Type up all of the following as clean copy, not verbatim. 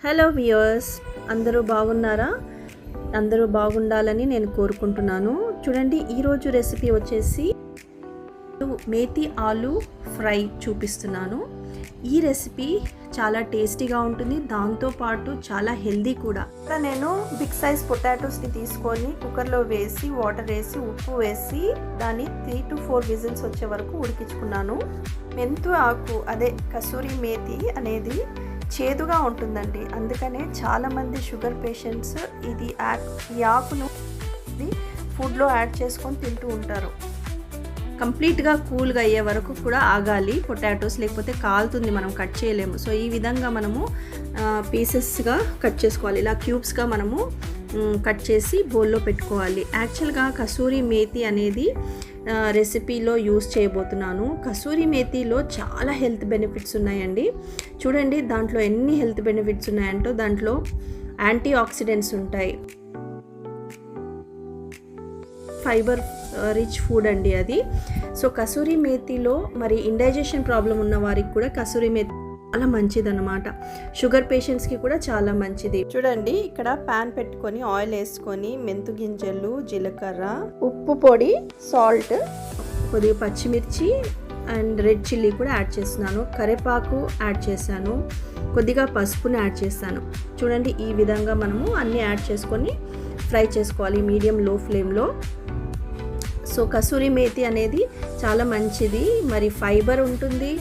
Hello viewers, అందరూ బాగున్నారా? అందరూ బాగుండాలని నేను కోరుకుంటున్నాను. చూడండి, ఈరోజు రెసిపీ వచ్చేసి మేతి ఆలు ఫ్రై చూపిస్తున్నాను. ఈ రెసిపీ చాలా టేస్టీగా ఉంటుంది, దాంతోపాటు చాలా హెల్దీ కూడా. నేను బిగ్ సైజ్ పొటాటోస్ని తీసుకొని కుక్కర్లో వేసి వాటర్ వేసి ఉప్పు వేసి దాన్ని 3 to 4 విజిల్స్ వచ్చే వరకు ఉడికించుకున్నాను. మెంతు ఆకు అదే కసూరి మేతి అనేది చేదుగా ఉంటుందండి, అందుకనే చాలామంది షుగర్ పేషెంట్స్ ఈ ఆకును ఫుడ్లో యాడ్ చేసుకొని తింటూ ఉంటారు. కంప్లీట్గా కూల్గా అయ్యే వరకు కూడా ఆగాలి పొటాటోస్, లేకపోతే కాలుతుంది, మనం కట్ చేయలేము. సో ఈ విధంగా మనము పీసెస్గా కట్ చేసుకోవాలి. ఇలా క్యూబ్స్గా మనము కట్ చేసి బౌల్లో పెట్టుకోవాలి. యాక్చువల్గా కసూరి మేతి అనేది రెసిపీలో యూస్ చేయబోతున్నాను. కసూరి మేతిలో చాలా హెల్త్ బెనిఫిట్స్ ఉన్నాయండి. చూడండి, దాంట్లో ఎన్ని హెల్త్ బెనిఫిట్స్ ఉన్నాయంటో దాంట్లో యాంటీ ఆక్సిడెంట్స్ ఉంటాయి, ఫైబర్ రిచ్ ఫుడ్ అండి అది. సో కసూరి మేతిలో మరి ఇండైజెషన్ ప్రాబ్లం ఉన్న వారికి కూడా కసూరి మేతి చాలా మంచిదన్నమాట. షుగర్ పేషెంట్స్కి కూడా చాలా మంచిది. చూడండి, ఇక్కడ ప్యాన్ పెట్టుకొని ఆయిల్ వేసుకొని మెంతు గింజలు, జీలకర్ర, ఉప్పు పొడి, సాల్ట్, కొద్దిగా పచ్చిమిర్చి అండ్ రెడ్ చిల్లీ కూడా యాడ్ చేస్తున్నాను. కరివేపాకు యాడ్ చేశాను, కొద్దిగా పసుపుని యాడ్ చేస్తాను. చూడండి, ఈ విధంగా మనము అన్నీ యాడ్ చేసుకొని ఫ్రై చేసుకోవాలి మీడియం లో ఫ్లేమ్లో. సో కసూరి మేతి అనేది చాలా మంచిది, మరి ఫైబర్ ఉంటుంది,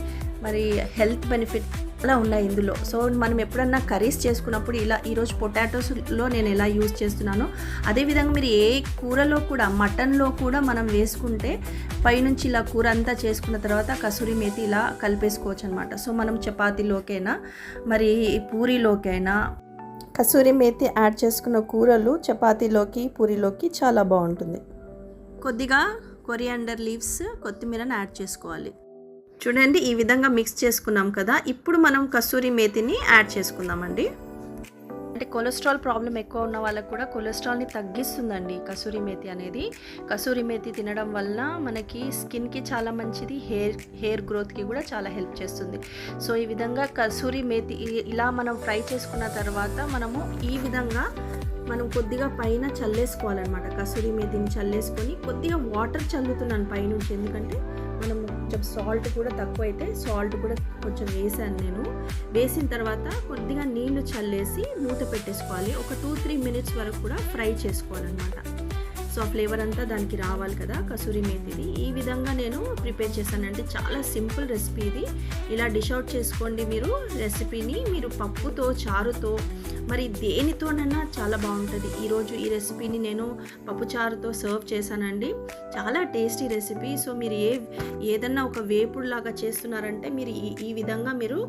మరి హెల్త్ బెనిఫిట్ చాలా ఉన్నాయి ఇందులో. సో మనం ఎప్పుడన్నా కర్రీస్ చేసుకున్నప్పుడు ఇలా ఈరోజు పొటాటోస్లో నేను ఎలా యూజ్ చేస్తున్నానో అదేవిధంగా మీరు ఏ కూరలో కూడా, మటన్లో కూడా మనం వేసుకుంటే పైనుంచి ఇలా కూర అంతా చేసుకున్న తర్వాత కసూరి మేతి ఇలా కలిపేసుకోవచ్చు అనమాట. సో మనం చపాతీలోకైనా మరి పూరీలోకైనా కసూరి మేతి యాడ్ చేసుకున్న కూరలు చపాతీలోకి, పూరీలోకి చాలా బాగుంటుంది. కొద్దిగా కొరియాండర్ లీవ్స్, కొత్తిమీరని యాడ్ చేసుకోవాలి. చూడండి, ఈ విధంగా మిక్స్ చేసుకున్నాం కదా. ఇప్పుడు మనం కసూరి మేతిని యాడ్ చేసుకుందామండి. అంటే కొలెస్ట్రాల్ ప్రాబ్లం ఎక్కువ ఉన్న వాళ్ళకు కూడా కొలెస్ట్రాల్ని తగ్గిస్తుందండి కసూరి మేతి అనేది. కసూరి మేతి తినడం వల్ల మనకి స్కిన్కి చాలా మంచిది, హెయిర్ గ్రోత్కి కూడా చాలా హెల్ప్ చేస్తుంది. సో ఈ విధంగా కసూరి మేతి ఇలా మనం ఫ్రై చేసుకున్న తర్వాత మనము ఈ విధంగా మనం కొద్దిగా పైన చల్లేసుకోవాలన్నమాట. కసూరి మేతిని చల్లేసుకొని కొద్దిగా వాటర్ చల్లుతున్నాను పైనుంచి, ఎందుకంటే మనం కొంచెం సాల్ట్ కూడా తక్కువ అయితే సాల్ట్ కూడా కొంచెం వేసాను నేను. వేసిన తర్వాత కొద్దిగా నీళ్లు చల్లేసి మూత పెట్టేసుకోవాలి. ఒక 2-3 మినిట్స్ వరకు కూడా ఫ్రై చేసుకోవాలన్నమాట. సో ఫ్లేవర్ అంతా దానికి రావాలి కదా కసూరి మేతిది. ఈ విధంగా నేను ప్రిపేర్ చేశానంటే చాలా సింపుల్ రెసిపీ ఇది. ఇలా డిష్ అవుట్ చేసుకోండి మీరు రెసిపీని. మీరు పప్పుతో, చారుతో, మరి దేనితోనైనా చాలా బాగుంటుంది. ఈరోజు ఈ రెసిపీని నేను పప్పుచారుతో సర్వ్ చేశానండి. చాలా టేస్టీ రెసిపీ. సో మీరు ఏదన్నా ఒక వేపుడులాగా చేస్తున్నారంటే మీరు ఈ విధంగా మీరు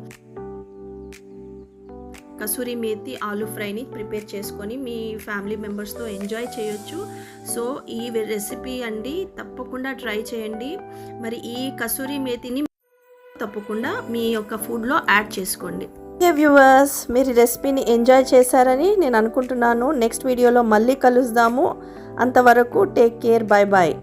కసూరి మేతి ఆలు ఫ్రైని ప్రిపేర్ చేసుకొని మీ ఫ్యామిలీ మెంబర్స్తో ఎంజాయ్ చేయొచ్చు. సో ఈ రెసిపీ అండి తప్పకుండా ట్రై చేయండి. మరి ఈ కసూరి మేతిని తప్పకుండా మీ యొక్క ఫుడ్లో యాడ్ చేసుకోండి. వ్యూవర్స్, మీరు ఈ రెసిపీని ఎంజాయ్ చేశారని నేను అనుకుంటున్నాను. నెక్స్ట్ వీడియోలో మళ్ళీ కలుద్దాము. అంతవరకు టేక్ కేర్, బై బాయ్.